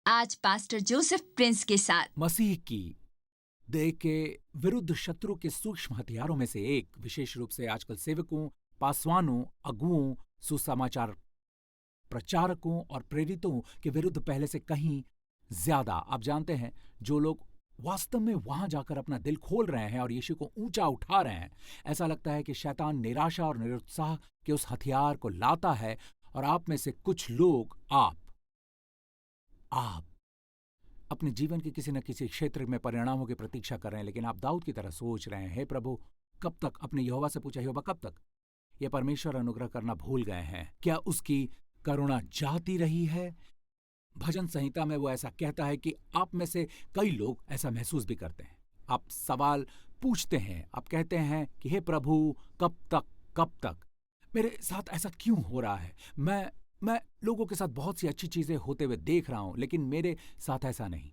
आज pastor Joseph Prince के साथ मसीह की देह के विरुद्ध शत्रु के सूक्ष्म हथियारों में से एक, विशेष रूप से आजकल सेवकों, पासवानों, अगुओं, सुसमाचार प्रचारकों और प्रेरितों के विरुद्ध पहले से कहीं ज्यादा। आप जानते हैं, जो लोग वास्तव में वहां जाकर अपना दिल खोल रहे हैं और यीशु को ऊंचा उठा रहे हैं, ऐसा लगता है कि शैतान निराशा और निरुत्साह के उस हथियार को लाता है और आप में से कुछ लोग, आप अपने जीवन के किसी न किसी क्षेत्र में परिणामों की प्रतीक्षा कर रहे हैं, लेकिन आप दाऊद की तरह सोच रहे हैं, हे प्रभु कब तक? अपने यहोवा से पूछा, यहोवा कब तक? ये परमेश्वर अनुग्रह करना भूल गए हैं क्या? उसकी करुणा जाती रही है? भजन संहिता में वो ऐसा कहता है कि आप में से कई लोग ऐसा महसूस भी करते हैं। आप सवाल पूछते हैं, आप कहते हैं कि हे प्रभु कब तक, कब तक? मेरे साथ ऐसा क्यों हो रहा है? मैं लोगों के साथ बहुत सी अच्छी चीजें होते हुए देख रहा हूं, लेकिन मेरे साथ ऐसा नहीं।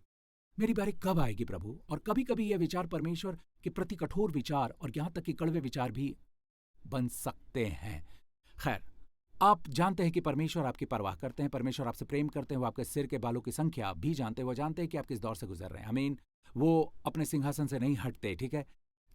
मेरी बारी कब आएगी प्रभु? और कभी कभी ये विचार परमेश्वर के प्रति कठोर विचार और यहां तक कि कड़वे विचार भी बन सकते हैं। खैर, आप जानते हैं कि परमेश्वर आपकी परवाह करते हैं, परमेश्वर आपसे प्रेम करते हैं, वो आपके सिर के बालों की संख्या भी जानते हैं, वो जानते हैं कि आप किस दौर से गुजर रहे हैं। आमीन। वो अपने सिंहासन से नहीं हटते, ठीक है,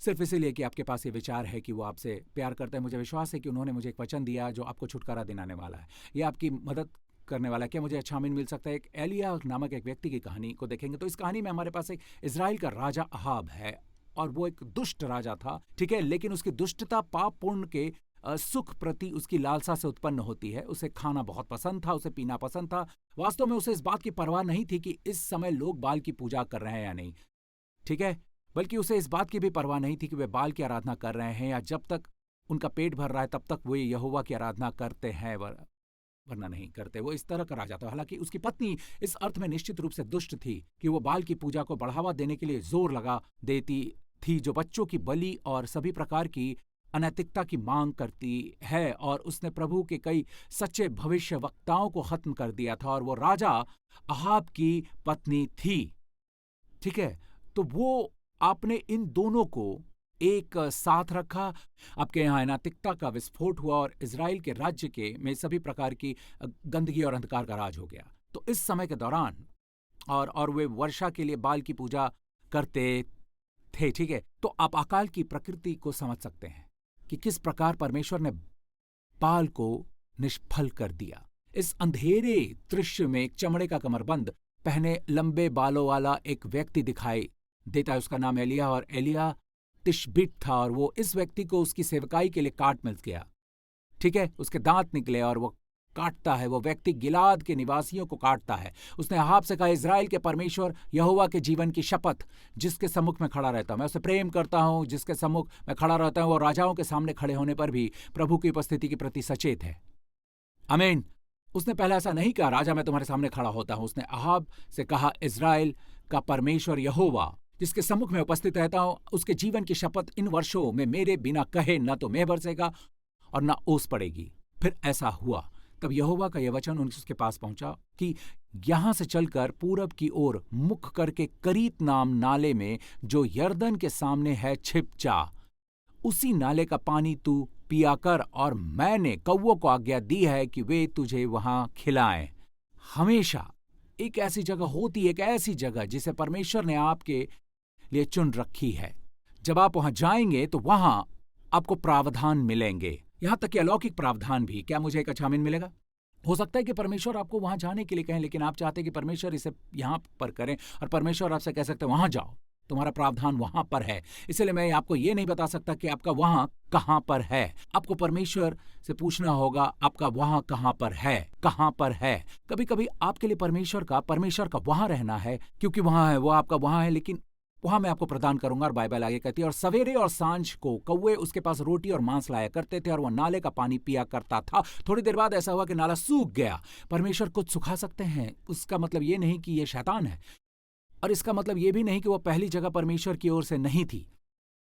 सिर्फ इसीलिए कि आपके पास ये विचार है कि वो आपसे प्यार करते हैं। मुझे विश्वास है कि उन्होंने मुझे एक वचन दिया जो आपको छुटकारा दिलाने वाला है, ये आपकी मदद करने वाला है। क्या मुझे अच्छा आमीन मिल सकता है? एक एलिया नामक एक व्यक्ति की कहानी को देखेंगे तो इस कहानी में हमारे पास एक इजराइल का राजा अहाब है और वो एक दुष्ट राजा था, ठीक है, लेकिन उसकी दुष्टता पाप पूर्ण के सुख प्रति उसकी लालसा से उत्पन्न होती है। उसे खाना बहुत पसंद था, उसे पीना पसंद था। वास्तव में उसे इस बात की परवाह नहीं थी कि इस समय लोग बाल की पूजा कर रहे हैं या नहीं, ठीक है, बल्कि उसे इस बात की भी परवाह नहीं थी कि वे बाल की आराधना कर रहे हैं या जब तक उनका पेट भर रहा है तब तक वो यहोवा की आराधना करते हैं, वरना नहीं करते। वो इस तरह का राजा था। हालांकि उसकी पत्नी इस अर्थ में निश्चित रूप से दुष्ट थी कि वो बाल की पूजा को बढ़ावा देने के लिए जोर लगा देती थी, जो बच्चों की बलि और सभी प्रकार की अनैतिकता की मांग करती है। और उसने प्रभु के कई सच्चे भविष्य वक्ताओं को खत्म कर दिया था और वो राजा अहाब की पत्नी थी, ठीक है। तो वो आपने इन दोनों को एक साथ रखा, आपके यहाँ अनैतिकता का विस्फोट हुआ और इजराइल के राज्य के में सभी प्रकार की गंदगी और अंधकार का राज हो गया। तो इस समय के दौरान और वे वर्षा के लिए बाल की पूजा करते थे, ठीक है। तो आप अकाल की प्रकृति को समझ सकते हैं कि किस प्रकार परमेश्वर ने बाल को निष्फल कर दिया। इस अंधेरे दृश्य में एक चमड़े का कमरबंद पहने लंबे बालों वाला एक व्यक्ति दिखाई देता है। उसका नाम एलिया और एलिया तिशबित था और वो इस व्यक्ति को उसकी सेवकाई के लिए काट मिल गया, ठीक है। उसके दांत निकले और वो काटता है। वो व्यक्ति गिलाद के निवासियों को काटता है। उसने अहाब से कहा, इजराइल के परमेश्वर यहोवा के जीवन की शपथ जिसके सम्मुख में खड़ा रहता हूं, मैं उसे प्रेम करता हूं, जिसके सम्मुख में खड़ा रहता हूं, वो राजाओं के सामने खड़े होने पर भी प्रभु की उपस्थिति के प्रति सचेत है। आमीन। उसने पहले ऐसा नहीं कहा, राजा मैं तुम्हारे सामने खड़ा होता हूं। उसने अहाब से कहा, इजराइल का परमेश्वर यहोवा जिसके सम्मुख में उपस्थित रहता हूं, उसके जीवन की शपथ इन वर्षों में मेरे बिना कहे न तो मेह बरसेगा और न ओस पड़ेगी। फिर ऐसा हुआ। तब यहोवा का यह वचन उसके पास पहुंचा कि यहां से चलकर पूरब की ओर मुख करके करीत नाम नाले में जो यर्दन के सामने है छिप जा। उसी नाले का पानी तू पिया कर और मैंने कौवों को आज्ञा दी है कि वे तुझे वहां खिलाएं। हमेशा एक ऐसी जगह होती है, एक ऐसी जगह जिसे परमेश्वर ने आपके लिए चुन रखी है। जब आप वहां जाएंगे तो वहां आपको प्रावधान मिलेंगे, यहां तक कि अलौकिक प्रावधान भी। क्या मुझे एक अच्छा आमीन मिलेगा? हो सकता है कि परमेश्वर आपको वहां जाने के लिए कहें, लेकिन आप चाहते हैं कि परमेश्वर इसे यहां पर करें और परमेश्वर आपसे कह सकते हैं वहां जाओ, तुम्हारा प्रावधान वहां पर है। इसलिए मैं आपको यह नहीं बता सकता कि आपका वहां कहां पर है। आपको परमेश्वर से पूछना होगा, आपका वहां कहां पर है, कहां पर है। कभी कभी आपके लिए परमेश्वर का वहां रहना है, क्योंकि वहां है, वो आपका वहां है, लेकिन वहां मैं आपको प्रदान करूंगा। और बाइबल आगे कहती है, और सवेरे और सांझ को कौवे उसके पास रोटी और मांस लाया करते थे और वह नाले का पानी पिया करता था। थोड़ी देर बाद ऐसा हुआ कि नाला सूख गया। परमेश्वर कुछ सुखा सकते हैं, उसका मतलब ये नहीं कि ये शैतान है, और इसका मतलब ये भी नहीं कि वो पहली जगह परमेश्वर की ओर से नहीं थी,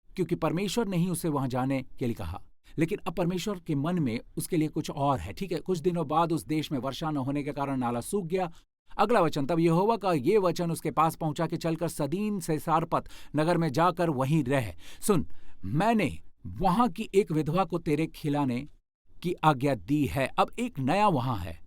क्योंकि परमेश्वर ने ही उसे वहां जाने के लिए कहा। लेकिन अब परमेश्वर के मन में उसके लिए कुछ और है, ठीक है। कुछ दिनों बाद उस देश में वर्षा न होने के कारण नाला सूख गया। अगला वचन, तब यहोवा का ये वचन उसके पास पहुंचा कि चलकर सदीम से सारपत नगर में जाकर वहीं रह। सुन, मैंने वहां की एक विधवा को तेरे खिलाने की आज्ञा दी है। अब एक नया वहां है,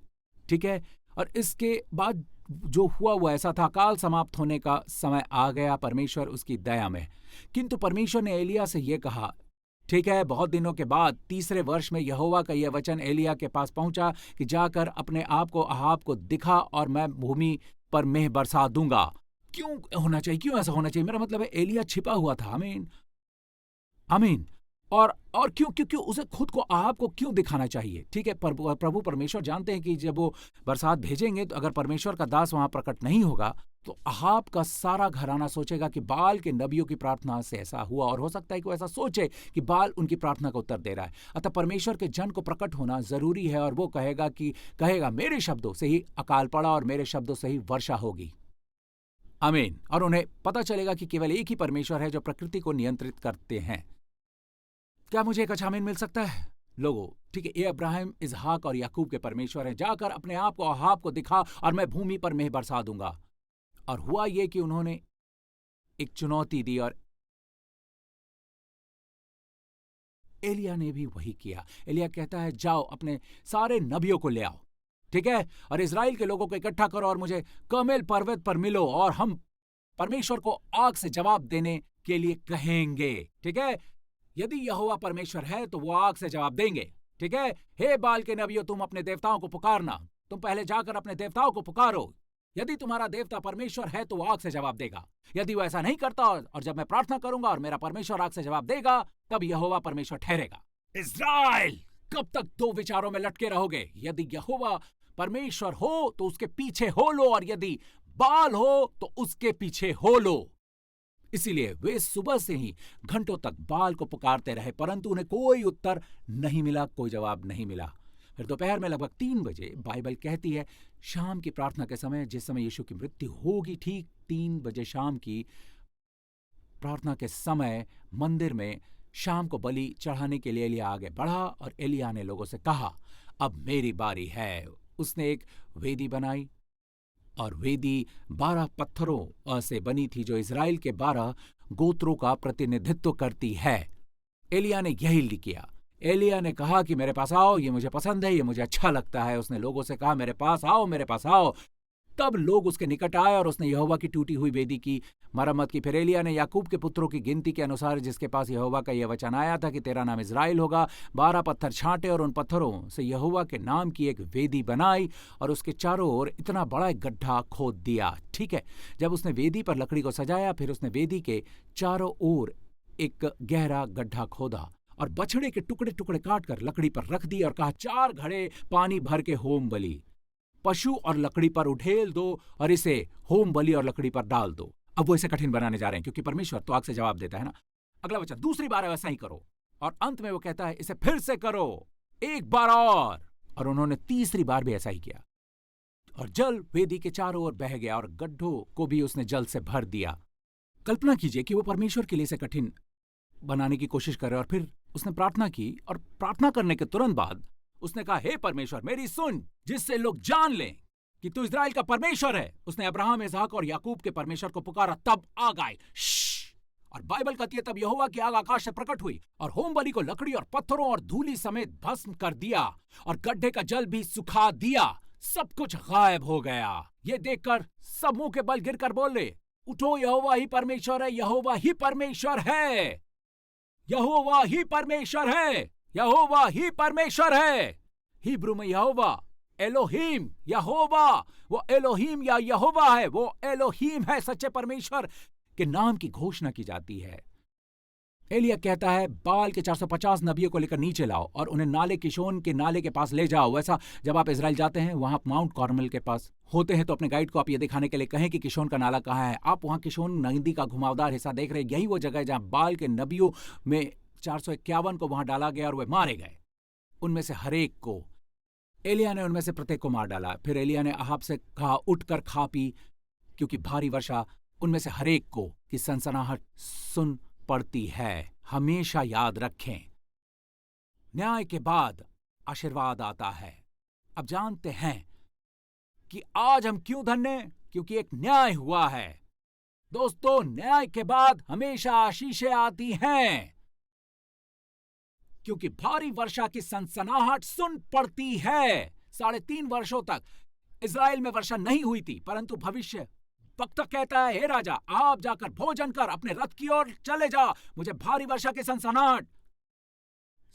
ठीक है। और इसके बाद जो हुआ वो ऐसा था, काल समाप्त होने का समय आ गया, परमेश्वर उसकी दया में। किंतु परमेश्वर ने एलिया से यह कहा, ठीक है, बहुत दिनों के बाद तीसरे वर्ष में यहोवा का यह वचन एलिया के पास पहुंचा कि जाकर अपने आप को अहाब को दिखा और मैं भूमि पर मेंह बरसा दूंगा। क्यों होना चाहिए, क्यों ऐसा होना चाहिए? मेरा मतलब है एलिया छिपा हुआ था। आमीन आमीन। और क्यों उसे खुद को अहाब को क्यों दिखाना चाहिए? ठीक है, प्रभु परमेश्वर जानते हैं कि जब वो बरसात भेजेंगे तो अगर परमेश्वर का दास वहां प्रकट नहीं होगा तो अहाब का सारा घराना सोचेगा कि बाल के नबियों की प्रार्थना से ऐसा हुआ, और हो सकता है कि वो ऐसा सोचे कि बाल उनकी प्रार्थना का उत्तर दे रहा है। अतः परमेश्वर के जन को प्रकट होना जरूरी है, और वो कहेगा मेरे शब्दों से ही अकाल पड़ा और मेरे शब्दों से ही वर्षा होगी। आमीन। और उन्हें पता चलेगा कि केवल एक ही परमेश्वर है जो प्रकृति को नियंत्रित करते हैं। क्या मुझे एक अच्छा आमीन मिल सकता है लोगों? ठीक है, ये अब्राहम, इसहाक और याकूब के परमेश्वर हैं। जाकर अपने आप को अहाब को दिखा और मैं भूमि पर मेंह बरसा दूंगा। और हुआ ये कि उन्होंने एक चुनौती दी और एलिया ने भी वही किया। एलिया कहता है जाओ अपने सारे नबियों को ले आओ, ठीक है, और इजराइल के लोगों को इकट्ठा करो और मुझे कर्मेल पर्वत पर मिलो और हम परमेश्वर को आग से जवाब देने के लिए कहेंगे। ठीक है, यदि यहोवा परमेश्वर है तो वो आग से जवाब देंगे। ठीक है, हे बाल के नबियों, तुम अपने देवताओं को पुकारना, तुम पहले जाकर अपने देवताओं को पुकारो। यदि तुम्हारा देवता परमेश्वर है तो वो आग से जवाब देगा। यदि वो ऐसा नहीं करता और जब मैं प्रार्थना करूंगा और मेरा परमेश्वर आग से जवाब देगा, तब यहोवा परमेश्वर ठहरेगा। इज़राइल, कब तक दो विचारों में लटके रहोगे? यदि यहोवा परमेश्वर हो तो उसके पीछे हो लो, और यदि बाल हो तो उसके पीछे हो लो। इसीलिए वे सुबह से ही घंटों तक बाल को पुकारते रहे, परंतु उन्हें कोई उत्तर नहीं मिला, कोई जवाब नहीं मिला। फिर दोपहर में लगभग 3 बजे बाइबल कहती है, शाम की प्रार्थना के समय, जिस समय यीशु की मृत्यु होगी, ठीक 3 बजे शाम की प्रार्थना के समय मंदिर में शाम को बलि चढ़ाने के लिए एलिया आगे बढ़ा और एलिया ने लोगों से कहा, अब मेरी बारी है। उसने एक वेदी बनाई और वेदी 12 पत्थरों से बनी थी जो इज़राइल के 12 गोत्रों का प्रतिनिधित्व करती है। एलिया ने यही किया। एलिया ने कहा कि मेरे पास आओ, ये मुझे पसंद है, ये मुझे अच्छा लगता है। उसने लोगों से कहा मेरे पास आओ, मेरे पास आओ। तब लोग उसके निकट आए और उसने यहोवा की टूटी हुई वेदी की मरम्मत की। फिर एलिया ने याकूब के पुत्रों की गिनती के अनुसार, जिसके पास यहोवा का यह वचन आया था कि तेरा नाम इज़राइल होगा, 12 पत्थर छांटे और उन पत्थरों से यहोवा के नाम की एक वेदी बनाई और उसके चारों ओर इतना बड़ा एक गड्ढा खोद दिया। ठीक है, जब उसने वेदी पर लकड़ी को सजाया, फिर उसने वेदी के चारों ओर एक गहरा गड्ढा खोदा और बछड़े के टुकड़े टुकड़े काटकर लकड़ी पर रख दी और कहा, 4 घड़े पानी भर के होम बलि पशु और लकड़ी पर उठेल दो और इसे होम बलि और लकड़ी पर डाल दो। अब वो इसे कठिन बनाने जा रहे हैं क्योंकि परमेश्वर तो आग से जवाब देता है ना। अगला वचन, दूसरी बार वैसा ही करो। और अंत में वो कहता है, इसे फिर से करो, एक बार और उन्होंने तीसरी बार भी ऐसा ही किया और जल वेदी के चारों ओर बह गया और गड्ढों को भी उसने जल से भर दिया। कल्पना कीजिए कि वो परमेश्वर के लिए इसे कठिन बनाने की कोशिश कर रहे और फिर उसने प्रार्थना की और प्रार्थना करने के तुरंत बाद उसने कहा, हे परमेश्वर मेरी सुन, जिससे लोग जान लें कि तू इज़राइल का परमेश्वर है। उसने अब्राहम, इसहाक और याकूब के परमेश्वर को पुकारा, तब आग आई। और बाइबल कहती है, तब यहोवा की आग आकाश से प्रकट हुई और होम बलि को लकड़ी और पत्थरों और धूली समेत भस्म कर दिया और गड्ढे का जल भी सुखा दिया। सब कुछ गायब हो गया। ये देखकर सब मुंह के बल गिरकर बोले, उठो, यहोवा ही परमेश्वर है, यहोवा ही परमेश्वर है, यहोवा ही परमेश्वर है, यहोवा ही परमेश्वर है। हिब्रू में यहोवा एलोहीम, यहोवा, वो एलोहीम या यहोवा है, वो एलोहीम है। सच्चे परमेश्वर के नाम की घोषणा की जाती है। एलिया कहता है, बाल के 450 नबियों को लेकर नीचे लाओ और उन्हें नाले किशोन के नाले के पास ले जाओ। वैसा जब आप इज़राइल जाते हैं, वहां माउंट कार्मेल के पास होते हैं, तो अपने गाइड को आप ये दिखाने के लिए कहें कि किशोन का नाला कहाँ है। आप वहां किशोन नदी का घुमावदार हिस्सा देख रहे हैं। यही वो जगह है जहां बाल के नबियों में 451 को वहां डाला गया और वे मारे गए। उनमें से हरेक को, एलिया ने उनमें से प्रत्येक को मार डाला। फिर एलिया ने अहाब से कहा, उठकर खा पी, क्योंकि भारी वर्षा उनमें से हरेक को की सनसनाहट सुन पड़ती है। हमेशा याद रखें, न्याय के बाद आशीर्वाद आता है। अब जानते हैं कि आज हम क्यों धन्य, क्योंकि एक न्याय हुआ है। दोस्तों, न्याय के बाद हमेशा आशीषें आती हैं, क्योंकि भारी वर्षा की सनसनाहट सुन पड़ती है। 3.5 वर्षों तक इज़राइल में वर्षा नहीं हुई थी, परंतु भविष्य वक्ता कहता है, हे राजा, आप जाकर भोजन कर अपने रथ की ओर चले जा, मुझे भारी वर्षा की सनसनाहट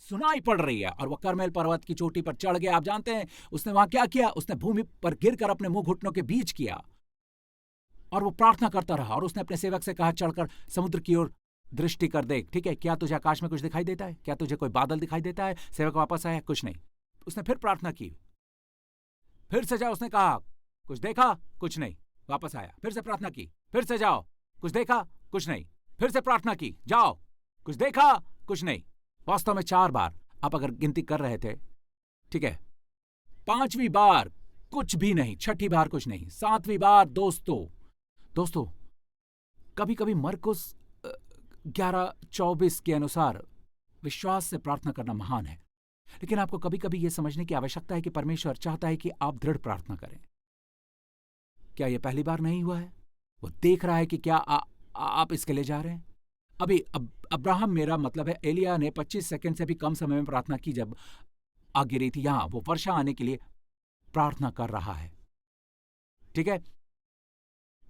सुनाई पड़ रही है। और वह कर्मेल पर्वत की चोटी पर चढ़ गया। आप जानते हैं उसने वहां क्या किया? उसने भूमि पर गिरकर अपने मुंह घुटनों के बीच किया और वो प्रार्थना करता रहा। और उसने अपने सेवक से कहा, चढ़कर समुद्र की ओर दृष्टि कर देख। ठीक है, क्या तुझे आकाश में कुछ दिखाई देता है? क्या तुझे कोई बादल दिखाई देता है? सेवक वापस आया, कुछ नहीं। उसने फिर प्रार्थना की, फिर से जाओ। उसने कहा, कुछ देखा? कुछ नहीं। वापस आया, फिर से प्रार्थना की, फिर से जाओ। कुछ देखा? कुछ नहीं। फिर से प्रार्थना की, जाओ। कुछ देखा? कुछ नहीं। वास्तव में 4 बार, आप अगर गिनती कर रहे थे, ठीक है, 5वीं बार कुछ भी नहीं, 6ठी बार कुछ नहीं, 7वीं बार दोस्तों कभी कभी मरकुस 11:24 के अनुसार विश्वास से प्रार्थना करना महान है, लेकिन आपको कभी कभी यह समझने की आवश्यकता है कि परमेश्वर चाहता है कि आप दृढ़ प्रार्थना करें। क्या यह पहली बार नहीं हुआ है? वो देख रहा है कि क्या आप इसके लिए जा रहे हैं। अभी अब्राहम, मेरा मतलब है एलिया ने 25 सेकंड से भी कम समय में प्रार्थना की जब आग गिरी थी। यहां वो वर्षा आने के लिए प्रार्थना कर रहा है, ठीक है।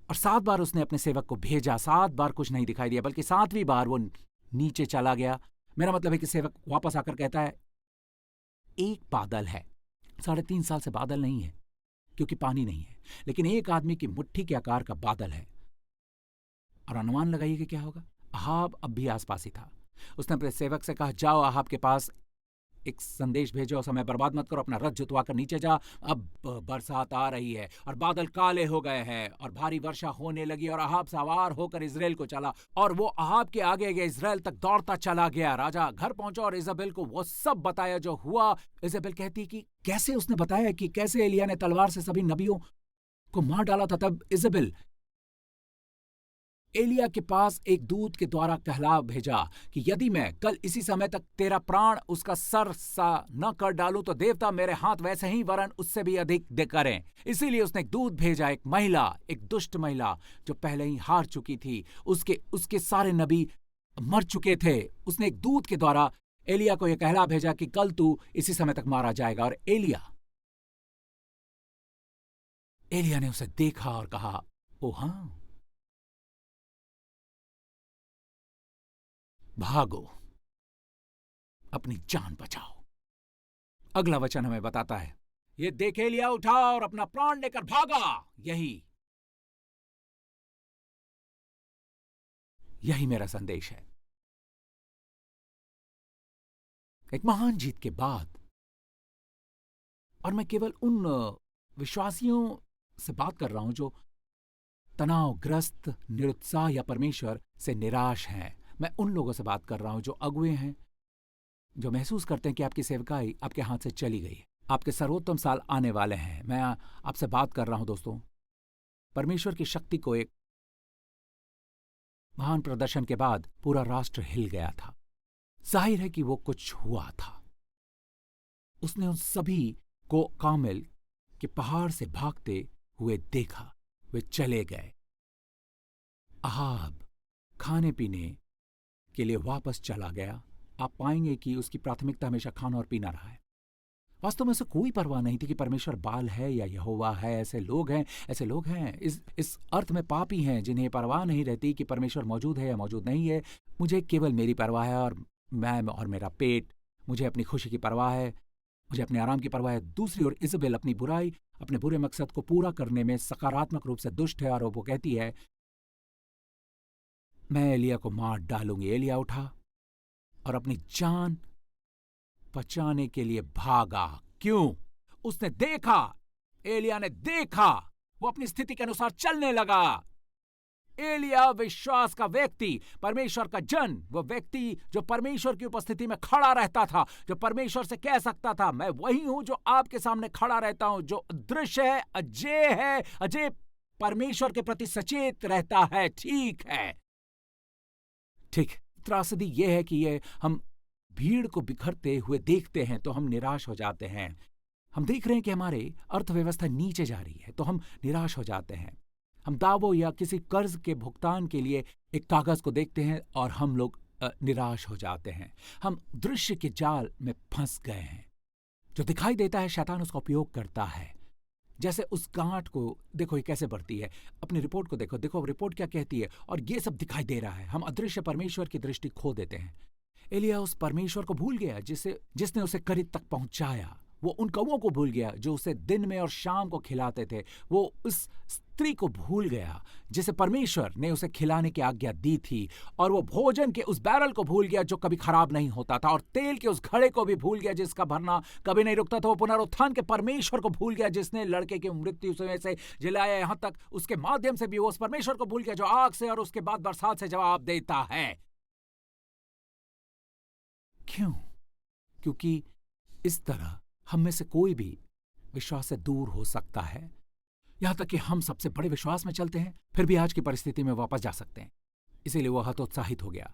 और 7 बार उसने अपने सेवक को भेजा, 7 बार कुछ नहीं दिखाई दिया, बल्कि 7वीं बार वो नीचे चला गया। मेरा मतलब है कि सेवक वापस आकर कहता है, एक बादल है, 3.5 साल से बादल नहीं है क्योंकि पानी नहीं है, लेकिन एक आदमी की मुट्ठी के आकार का बादल है। और अनुमान लगाइए कि क्या होगा। अहाब अब भी आसपास ही था। उसने अपने सेवक से कहा, जाओ अहाब के पास एक संदेश भेजो, समय बर्बाद मत करो, अपना रथ जुतवा कर नीचे जा, अब बरसात आ रही है और बादल काले हो गए हैं और भारी वर्षा होने लगी। और अहाब सवार होकर इजराइल को चला और वो अहाब के आगे आगे इजराइल तक दौड़ता चला गया। राजा घर पहुंचा और इजाबेल को वो सब बताया जो हुआ। इजाबेल कहती कि कैसे उसने बताया कि कैसे एलिया ने तलवार से सभी नबियों को मार डाला था। तब इजाबेल एलिया के पास एक दूत के द्वारा कहला भेजा कि यदि मैं कल इसी समय तक तेरा प्राण उसका सर सा न कर डालूं तो देवता मेरे हाथ वैसे ही वरन उससे भी अधिक दे करें। इसीलिए उसने एक दूत भेजा, एक महिला, एक दुष्ट महिला जो पहले ही हार चुकी थी। उसके सारे नबी मर चुके थे। उसने एक दूत के द्वारा एलिया को यह कहला भेजा कि कल तू इसी समय तक मारा जाएगा। और एलिया ने उसे देखा और कहा, ओ हाँ, भागो, अपनी जान बचाओ। अगला वचन हमें बताता है, ये देख एलिया उठा और अपना प्राण लेकर भागा। यही मेरा संदेश है। एक महान जीत के बाद, और मैं केवल उन विश्वासियों से बात कर रहा हूं जो तनावग्रस्त, निरुत्साह या परमेश्वर से निराश हैं। मैं उन लोगों से बात कर रहा हूं जो अगुए हैं, जो महसूस करते हैं कि आपकी सेवकाई आपके हाथ से चली गई है। आपके सर्वोत्तम साल आने वाले हैं। मैं आपसे बात कर रहा हूं दोस्तों, परमेश्वर की शक्ति को एक महान प्रदर्शन के बाद पूरा राष्ट्र हिल गया था। जाहिर है कि वो कुछ हुआ था। उसने उन सभी को कामिल के पहाड़ से भागते हुए देखा। वे चले गए। अहाब खाने पीने के लिए वापस चला गया। आप पाएंगे कि उसकी प्राथमिकता हमेशा खाना और पीना रहा है। वास्तव में उसे कोई परवाह नहीं थी कि परमेश्वर बाल है या यहोवा है। ऐसे लोग हैं इस अर्थ में पापी हैं जिन्हें परवाह नहीं रहती कि परमेश्वर मौजूद है या मौजूद नहीं है। मुझे केवल मेरी परवाह है और मैं और मेरा पेट। मुझे अपनी खुशी की परवाह है, मुझे अपने आराम की परवाह है। दूसरी ओर इजाबेल अपनी बुराई, अपने बुरे मकसद को पूरा करने में सकारात्मक रूप से दुष्ट है और वो कहती है, मैं एलिया को मार डालूंगी। एलिया उठा और अपनी जान बचाने के लिए भागा। क्यों? उसने देखा, एलिया ने देखा, वो अपनी स्थिति के अनुसार चलने लगा। एलिया विश्वास का व्यक्ति, परमेश्वर का जन, वो व्यक्ति जो परमेश्वर की उपस्थिति में खड़ा रहता था, जो परमेश्वर से कह सकता था, मैं वही हूं जो आपके सामने खड़ा रहता हूं, जो अदृश्य है, अजय परमेश्वर के प्रति सचेत रहता है। ठीक। त्रासदी यह है कि हम भीड़ को बिखरते हुए देखते हैं तो हम निराश हो जाते हैं। हम देख रहे हैं कि हमारे अर्थव्यवस्था नीचे जा रही है तो हम निराश हो जाते हैं। हम दावों या किसी कर्ज के भुगतान के लिए एक कागज को देखते हैं और हम लोग निराश हो जाते हैं। हम दृश्य के जाल में फंस गए हैं। जो दिखाई देता है शैतान उसका उपयोग करता है। जैसे उस गांठ को देखो ये कैसे बढ़ती है, अपनी रिपोर्ट को देखो, देखो रिपोर्ट क्या कहती है, और ये सब दिखाई दे रहा है। हम अदृश्य परमेश्वर की दृष्टि खो देते हैं। एलिय्याह उस परमेश्वर को भूल गया जिसने उसे करीब तक पहुंचाया। वो उन कौवों को भूल गया जो उसे दिन में और शाम को खिलाते थे। वो उस स्त्री को भूल गया जिसे परमेश्वर ने उसे खिलाने की आज्ञा दी थी। और वो भोजन के उस बैरल को भूल गया जो कभी खराब नहीं होता था। और तेल के उस घड़े को भी भूल गया जिसका भरना कभी नहीं रुकता था। वो पुनरुत्थान के परमेश्वर को भूल गया जिसने लड़के की मृत्यु से जिलाया, यहां तक उसके माध्यम से भी वो उस परमेश्वर को भूल गया जो आग से और उसके बाद बरसात से जवाब देता है। क्यों? क्योंकि इस तरह हम में से कोई भी विश्वास से दूर हो सकता है। यहां तक कि हम सबसे बड़े विश्वास में चलते हैं, फिर भी आज की परिस्थिति में वापस जा सकते हैं। इसीलिए वो हतोत्साहित हो गया।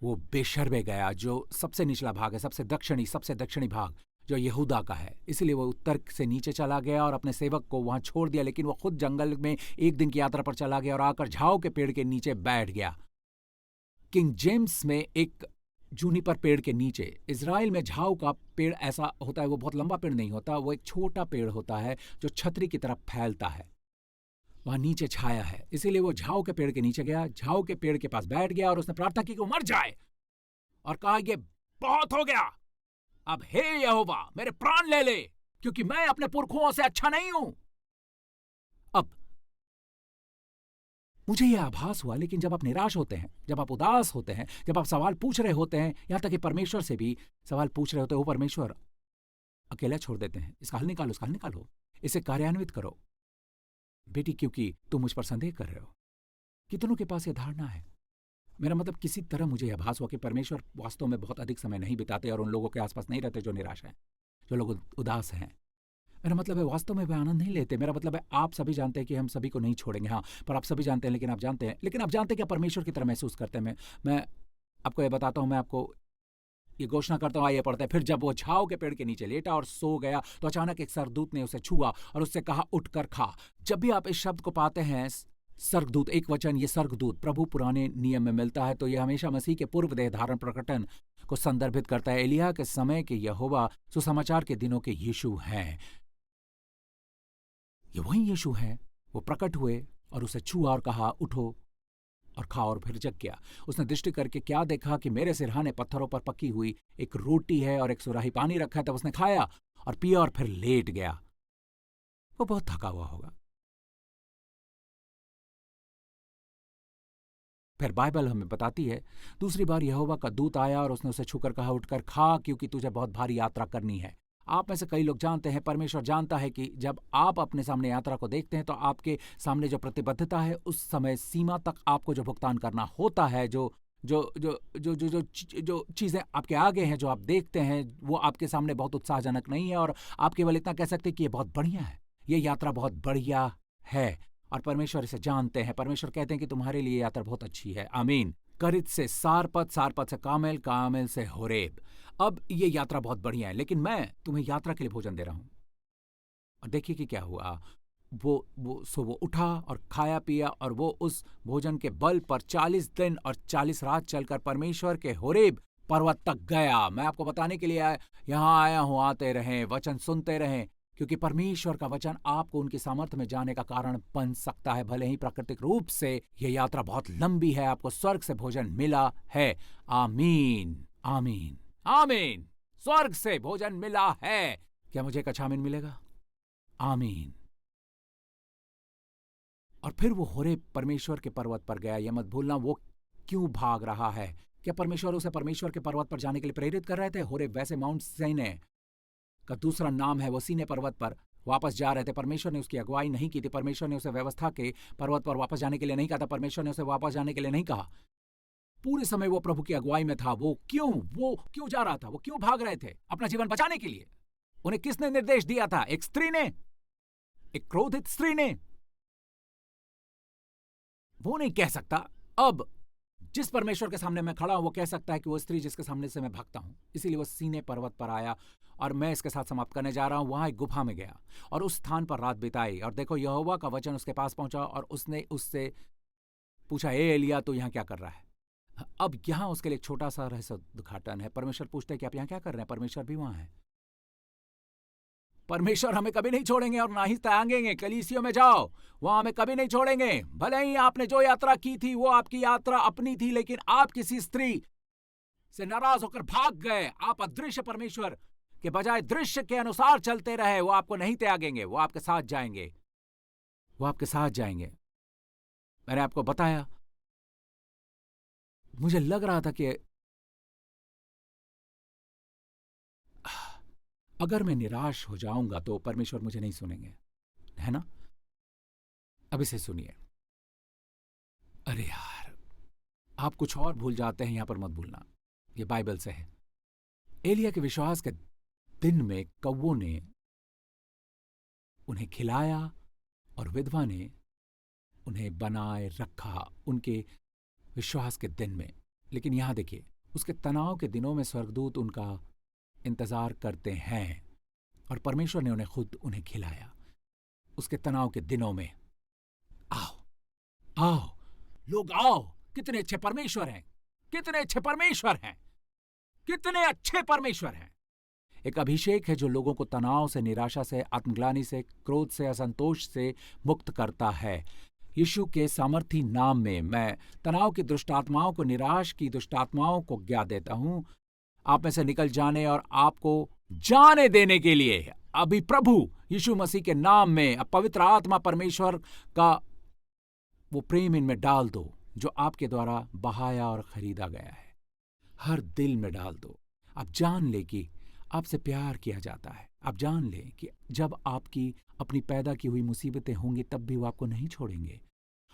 वो बेशर्बे गया जो सबसे निचला भाग है, सबसे दक्षिणी भाग जो यहूदा का है। इसलिए वो उत्तर से नीचे चला गया और अपने सेवक को वहां छोड़ दिया। लेकिन वो खुद जंगल में एक दिन की यात्रा पर चला गया और आकर झाऊ के पेड़ के नीचे बैठ गया। किंग जेम्स में एक जूनिपर पेड़ के नीचे, इजराइल में झाऊ का पेड़ ऐसा होता है, वो बहुत लंबा पेड़ नहीं होता, वो एक छोटा पेड़ होता है जो छतरी की तरफ फैलता है। वहां नीचे छाया है, इसीलिए वो झाऊ के पेड़ के नीचे गया, झाऊ के पेड़ के पास बैठ गया और उसने प्रार्थना की कि वो मर जाए और कहा, ये बहुत हो गया, अब हे यहोवा मेरे प्राण ले ले, क्योंकि मैं अपने पुरखों से अच्छा नहीं हूं। अब मुझे यह आभास हुआ, लेकिन जब आप निराश होते हैं, जब आप उदास होते हैं, जब आप सवाल पूछ रहे होते हैं, यहां तक कि परमेश्वर से भी सवाल पूछ रहे होते हैं, वो परमेश्वर अकेला छोड़ देते हैं। इसका हल निकालो, इसे कार्यान्वित करो बेटी, क्योंकि तुम मुझ पर संदेह कर रहे हो। कितनों के पास यह धारणा है? मेरा मतलब किसी तरह मुझे यह आभास हुआ कि परमेश्वर वास्तव में बहुत अधिक समय नहीं बिताते और उन लोगों के आसपास नहीं रहते जो निराश हैं, जो लोग उदास हैं। मेरा मतलब है वास्तव में वे आनंद नहीं लेते। मेरा मतलब है आप सभी जानते हैं कि हम सभी को नहीं छोड़ेंगे, हाँ, पर आप सभी जानते हैं, लेकिन आप जानते हैं कि आप परमेश्वर की तरह महसूस करते हैं। मैं आपको ये बताता हूँ, मैं आपको ये घोषणा करता हूँ, आइए पढ़ते हैं। फिर जब वो झाऊ के पेड़ के नीचे लेटा और सो गया तो अचानक एक स्वर्गदूत ने उसे छुआ और उससे कहा, उठकर खा। जब भी आप इस शब्द को पाते हैं, स्वर्गदूत, एक वचन, ये स्वर्गदूत प्रभु पुराने नियम में मिलता है, तो यह हमेशा मसीह के पूर्व देह धारण प्रकटन को संदर्भित करता है। एलिय्याह के समय के यहोवा सुसमाचार के दिनों के यीशु हैं। ये वही यीशु हैं। वो प्रकट हुए और उसे छुआ और कहा, उठो और खाओ, और फिर जग गया। उसने दृष्टि करके क्या देखा कि मेरे सिरहाने पत्थरों पर पकी हुई एक रोटी है और एक सुराही पानी रखा है। तब उसने खाया और पिया और फिर लेट गया। वो बहुत थका हुआ होगा। फिर बाइबल हमें बताती है, दूसरी बार यहोवा का दूत आया और उसने उसे छूकर कहा, उठकर खा, क्योंकि तुझे बहुत भारी यात्रा करनी है। आप में से कई लोग जानते हैं, परमेश्वर जानता है कि जब आप अपने सामने यात्रा को देखते हैं तो आपके सामने जो प्रतिबद्धता है, उस समय सीमा तक आपको जो भुगतान करना होता है, जो जो जो जो जो जो जो चीज़ें आपके आगे हैं, जो आप देखते हैं, वो आपके सामने बहुत उत्साहजनक नहीं है। और आप केवल इतना कह सकते हैं कि ये बहुत बढ़िया है, ये यात्रा बहुत बढ़िया है, और परमेश्वर इसे जानते हैं। परमेश्वर कहते हैं कि तुम्हारे लिए यात्रा बहुत अच्छी है। आमीन। करित से सारपत, सारपत से कामेल, कामेल से होरेब। अब ये यात्रा बहुत बढ़िया है, लेकिन मैं तुम्हें यात्रा के लिए भोजन दे रहा हूं। और देखिए कि क्या हुआ। वो उठा और खाया पिया, और वो उस भोजन के बल पर 40 दिन और 40 रात चलकर परमेश्वर के होरेब पर्वत तक गया। मैं आपको बताने के लिए यहां आया हूं, आते रहें, वचन सुनते रहें, क्योंकि परमेश्वर का वचन आपको उनकी सामर्थ्य में जाने का कारण बन सकता है। भले ही प्राकृतिक रूप से यह यात्रा बहुत लंबी है, आपको स्वर्ग से भोजन मिला है। आमीन, आमीन, आमीन। स्वर्ग से भोजन मिला है। क्या मुझे एक अच्छा आमीन मिलेगा? आमीन। और फिर वो होरेब परमेश्वर के पर्वत पर गया। यह मत भूलना, वो क्यों भाग रहा है? क्या परमेश्वर उसे परमेश्वर के पर्वत पर जाने के लिए प्रेरित कर रहे थे? होरेब वैसे माउंट सीने का दूसरा नाम है। वो सीने पर्वत पर वापस जा रहे थे। परमेश्वर ने उसकी अगुवाई नहीं की थी। परमेश्वर ने उसे व्यवस्था के पर्वत पर वापस जाने के लिए नहीं कहा था। परमेश्वर ने उसे वापस जाने के लिए नहीं कहा। पूरे समय वो प्रभु की अगुवाई में था। वो क्यों जा रहा था? वो क्यों भाग रहे थे? अपना जीवन बचाने के लिए। उन्हें किसने निर्देश दिया था? एक स्त्री ने, एक क्रोधित स्त्री ने। वो नहीं कह सकता। अब जिस परमेश्वर के सामने मैं खड़ा हूं, वो कह सकता है कि वो स्त्री जिसके सामने से मैं भागता हूं। इसीलिए वो सीने पर्वत पर आया, और मैं इसके साथ समाप्त करने जा रहा हूं। वहां एक गुफा में गया और उस स्थान पर रात बिताई। और देखो, यहोवा का वचन उसके पास पहुंचा और उसने उससे पूछा, ए एलिय्याह, तू यहां क्या कर रहा है? अब यहां उसके लिए एक छोटा सा रहस्य उद्घाटन है। परमेश्वर पूछते हैं कि आप यहां क्या कर रहे हैं? परमेश्वर भी वहां है। परमेश्वर हमें कभी नहीं छोड़ेंगे और ना ही त्यागेंगे। कलीसियों में जाओ, वहां हमें कभी नहीं छोड़ेंगे। भले ही आपने जो यात्रा की थी वो आपकी यात्रा अपनी थी, लेकिन आप किसी स्त्री से नाराज होकर भाग गए। आप अदृश्य परमेश्वर के बजाय दृश्य के अनुसार चलते रहे। वो आपको नहीं त्यागेंगे, वो आपके साथ जाएंगे, वो आपके साथ जाएंगे। मैंने आपको बताया, मुझे लग रहा था कि अगर मैं निराश हो जाऊंगा तो परमेश्वर मुझे नहीं सुनेंगे, है ना? अब इसे सुनिए। अरे यार, आप कुछ और भूल जाते हैं, यहां पर मत भूलना, ये बाइबल से है। एलिया के विश्वास के दिन में कौवों ने उन्हें खिलाया और विधवा ने उन्हें बनाए रखा उनके विश्वास के दिन में। लेकिन यहां देखिए, उसके तनाव के दिनों में स्वर्गदूत उनका इंतजार करते हैं और परमेश्वर ने उन्हें खुद उन्हें खिलाया उसके तनाव के दिनों में। आओ आओ लोग आओ, कितने अच्छे परमेश्वर हैं, कितने अच्छे परमेश्वर हैं, कितने अच्छे परमेश्वर हैं। एक अभिषेक है जो लोगों को तनाव से, निराशा से, आत्मग्लानि से, क्रोध से, असंतोष से मुक्त करता है। यीशु के सामर्थी नाम में मैं तनाव की दुष्ट आत्माओं को, निराश की दुष्ट आत्माओं को ज्ञा देता हूं, आप में से निकल जाने और आपको जाने देने के लिए अभी प्रभु यीशु मसीह के नाम में पवित्र आत्मा परमेश्वर का वो प्रेम इनमें डाल दो जो आपके द्वारा बहाया और खरीदा गया है। हर दिल में डाल दो। आप जान ले कि आपसे प्यार किया जाता है। आप जान लें कि जब आपकी अपनी पैदा की हुई मुसीबतें होंगी तब भी वो आपको नहीं छोड़ेंगे,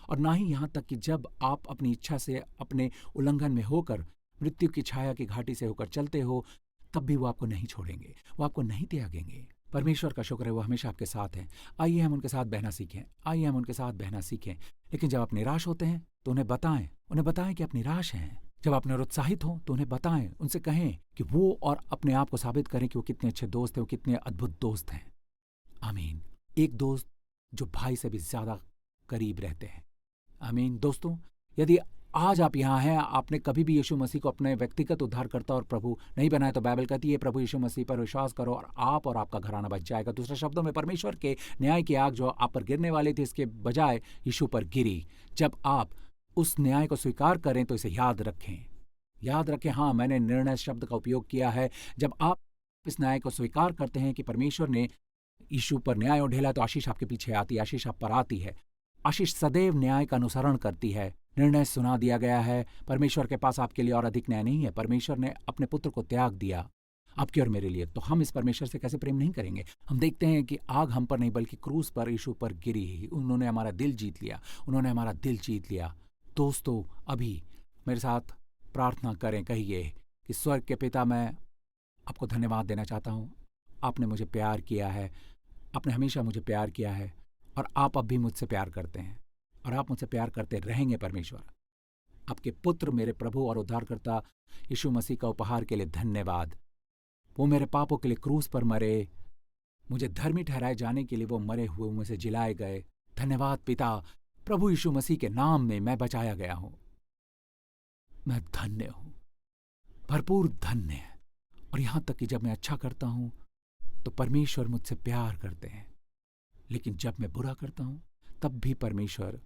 और ना ही यहां तक कि जब आप अपनी इच्छा से, अपने उल्लंघन में होकर, मृत्यु की छाया की घाटी से होकर चलते हो, तब भी वो आपको नहीं छोड़ेंगे, वो आपको नहीं त्यागेंगे। परमेश्वर का शुक्र है, वो हमेशा आपके साथ हैं। आइए हम उनके साथ बहना सीखें, आइए हम उनके साथ बहना सीखें। लेकिन जब आप निराश होते हैं तो उन्हें बताएं कि आप निराश हैं। जब आप निरुत्साहित हो तो उन्हें बताएं, उनसे कहें कि वो और अपने आप को साबित करें कि वो कितने अच्छे दोस्त हैं, वो कितने अद्भुत दोस्त हैं। आमीन। एक दोस्त जो भाई से भी ज्यादा करीब रहते हैं। आमीन। दोस्तों, यदि आज आप यहाँ हैं, आपने कभी भी यीशु मसीह को अपने व्यक्तिगत उद्धारकर्ता और प्रभु नहीं बनाया, तो बाइबल कहती है प्रभु यीशु मसीह पर विश्वास करो और आप और आपका घराना बच जाएगा। दूसरे शब्दों में, परमेश्वर के न्याय की आग जो आप पर गिरने वाली थी, इसके बजाय यीशु पर गिरी। जब आप उस न्याय को स्वीकार करें तो इसे याद रखें। हाँ, मैंने निर्णय शब्द का उपयोग किया है। जब आप इस न्याय को स्वीकार करते हैं कि परमेश्वर ने यीशु पर न्याय उढेला, तो आशीष आपके पीछे आती है, आशीष आप पर आती है। आशीष सदैव न्याय का अनुसरण करती है। निर्णय सुना दिया गया है। परमेश्वर के पास आपके लिए और अधिक न्याय नहीं है। परमेश्वर ने अपने पुत्र को त्याग दिया आपके और मेरे लिए, तो हम इस परमेश्वर से कैसे प्रेम नहीं करेंगे? हम देखते हैं कि आग हम पर नहीं बल्कि क्रूस पर, यीशु पर गिरी। उन्होंने हमारा दिल जीत लिया। दोस्तों, अभी मेरे साथ प्रार्थना करें, कहिए कि स्वर्ग के पिता, मैं आपको धन्यवाद देना चाहता हूँ। आपने मुझे प्यार किया है, आपने हमेशा मुझे प्यार किया है, और आप अब भी मुझसे प्यार करते हैं, और आप मुझसे प्यार करते रहेंगे। परमेश्वर, आपके पुत्र, मेरे प्रभु और उद्धारकर्ता यीशु मसीह का उपहार के लिए धन्यवाद। वो मेरे पापों के लिए क्रूस पर मरे, मुझे धर्मी ठहराए जाने के लिए वो मरे हुए में से जिलाए गए। धन्यवाद पिता, प्रभु यीशु मसीह के नाम में मैं बचाया गया हूं। मैं धन्य हूं, भरपूर धन्य है। और यहां तक कि जब मैं अच्छा करता हूं तो परमेश्वर मुझसे प्यार करते हैं, लेकिन जब मैं बुरा करता हूं तब भी परमेश्वर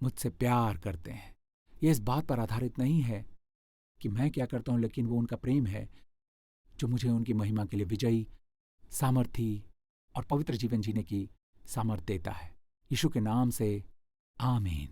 मुझसे प्यार करते हैं। यह इस बात पर आधारित नहीं है कि मैं क्या करता हूं, लेकिन वो उनका प्रेम है जो मुझे उनकी महिमा के लिए विजयी, सामर्थी और पवित्र जीवन जीने की सामर्थ देता है। यीशु के नाम से आमीन।